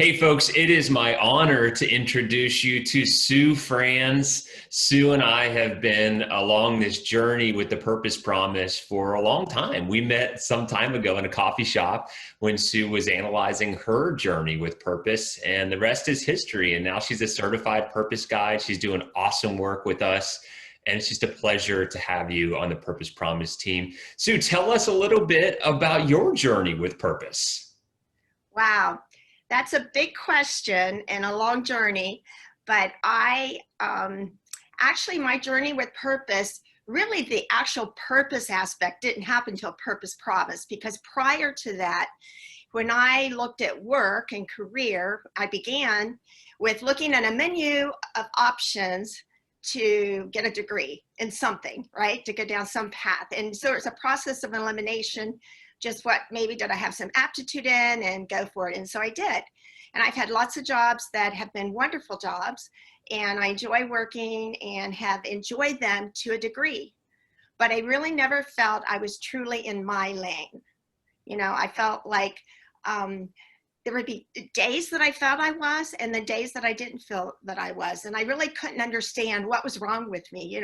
Hey, folks, it is my honor to introduce you to Sue Franz. Sue and I have been along this journey with the Purpose Promise for a long time. We met some time ago in a coffee shop when Sue was analyzing her journey with purpose, and the rest is history. And now she's a certified purpose guide. She's doing awesome work with us. And it's just a pleasure to have you on the Purpose Promise team. Sue, tell us a little bit about your journey with purpose. Wow, that's a big question and a long journey. But actually, my journey with purpose, really the actual purpose aspect didn't happen until Purpose Promise, because prior to that, when I looked at work and career, I began with looking at a menu of options to get a degree in something, right? To go down some path. And so it's a process of elimination. Just what maybe did I have some aptitude in, and go for it. And so I did. And I've had lots of jobs that have been wonderful jobs, and I enjoy working and have enjoyed them to a degree. But I really never felt I was truly in my lane. I felt like there would be days that I felt I was, and the days that I didn't feel that I was. And I really couldn't understand what was wrong with me.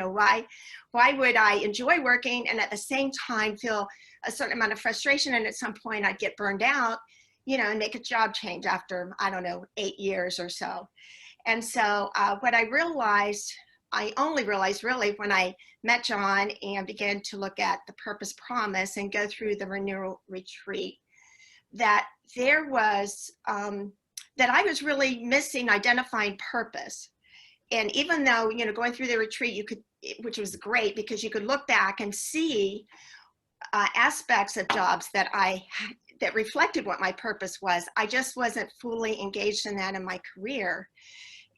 Why would I enjoy working and at the same time feel a certain amount of frustration, and at some point I'd get burned out, and make a job change after, I don't know, 8 years or so. And so what I only realized really when I met John and began to look at the Purpose Promise and go through the renewal retreat, that there was, that I was really missing identifying purpose. And even though, going through the retreat, which was great because you could look back and see aspects of jobs that reflected what my purpose was. I just wasn't fully engaged in that in my career.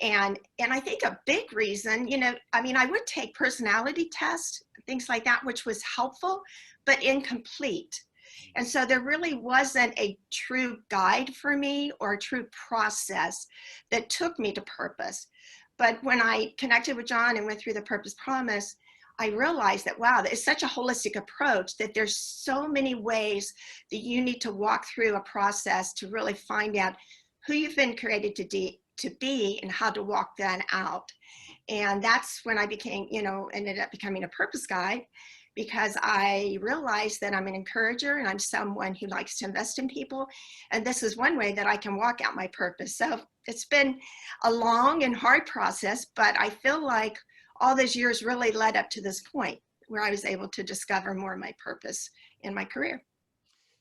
And I think a big reason, I would take personality tests, things like that, which was helpful, but incomplete. And so there really wasn't a true guide for me or a true process that took me to purpose. But when I connected with John and went through the Purpose Promise, I realized that, wow, it's such a holistic approach, that there's so many ways that you need to walk through a process to really find out who you've been created to be and how to walk that out. And that's when I ended up becoming a purpose guide, because I realized that I'm an encourager and I'm someone who likes to invest in people. And this is one way that I can walk out my purpose. So it's been a long and hard process, but I feel like all those years really led up to this point where I was able to discover more of my purpose in my career.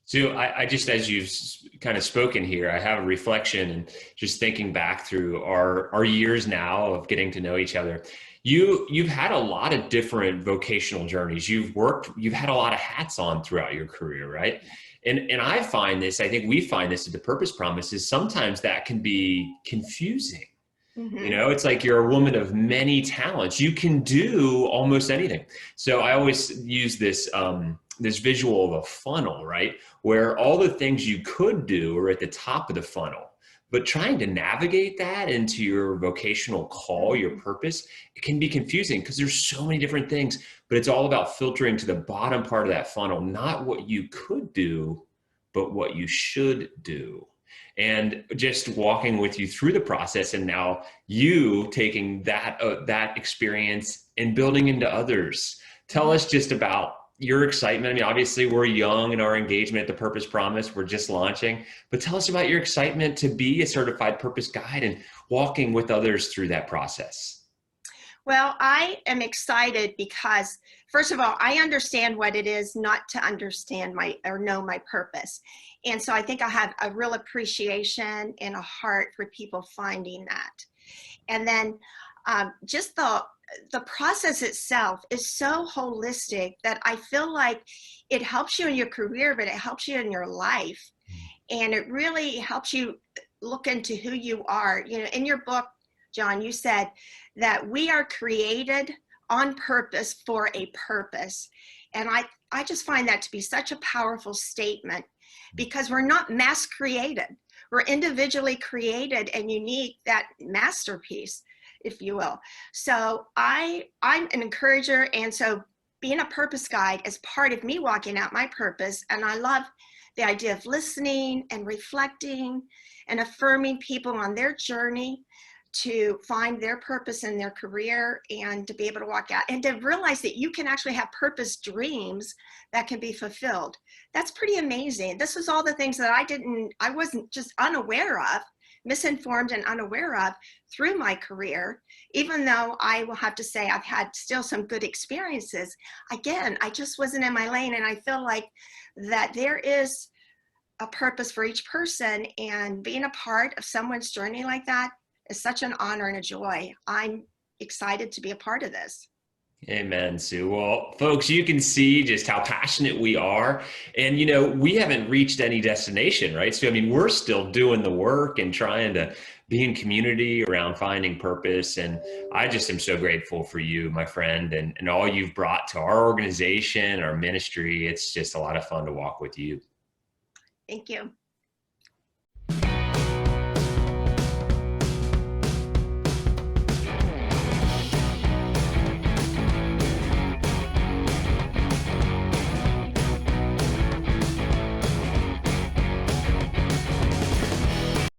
So I just, as you've kind of spoken here, I have a reflection and just thinking back through our years now of getting to know each other. You've had a lot of different vocational journeys. You've had a lot of hats on throughout your career, right? And I think we find this at the Purpose Promise, is sometimes that can be confusing. Mm-hmm. It's like you're a woman of many talents. You can do almost anything. So I always use this visual of a funnel, right? Where all the things you could do are at the top of the funnel. But trying to navigate that into your vocational call, your purpose, it can be confusing because there's so many different things, but it's all about filtering to the bottom part of that funnel, not what you could do, but what you should do. And just walking with you through the process, and now you taking that experience and building into others. Tell us just about your excitement. Obviously we're young in our engagement at the Purpose Promise. We're just launching, but tell us about your excitement to be a certified purpose guide and walking with others through that process. Well, I am excited because, first of all, I understand what it is not to understand or know my purpose. And so I think I have a real appreciation and a heart for people finding that. And then just the process itself is so holistic that I feel like it helps you in your career, but it helps you in your life. And it really helps you look into who you are. In your book, John, you said that we are created on purpose for a purpose. And I just find that to be such a powerful statement, because we're not mass created. We're individually created and unique, that masterpiece, if you will. So I'm an encourager. And so being a purpose guide is part of me walking out my purpose. And I love the idea of listening and reflecting and affirming people on their journey to find their purpose in their career and to be able to walk out and to realize that you can actually have purpose dreams that can be fulfilled. That's pretty amazing. This is all the things that I wasn't just unaware of, misinformed and unaware of through my career, even though I will have to say I've had still some good experiences. Again, I just wasn't in my lane, and I feel like that there is a purpose for each person, and being a part of someone's journey like that is such an honor and a joy. I'm excited to be a part of this. Amen, Sue. Well, folks, you can see just how passionate we are. And, we haven't reached any destination, right? So, I mean, we're still doing the work and trying to be in community around finding purpose. And I just am so grateful for you, my friend, and all you've brought to our organization, our ministry. It's just a lot of fun to walk with you. Thank you.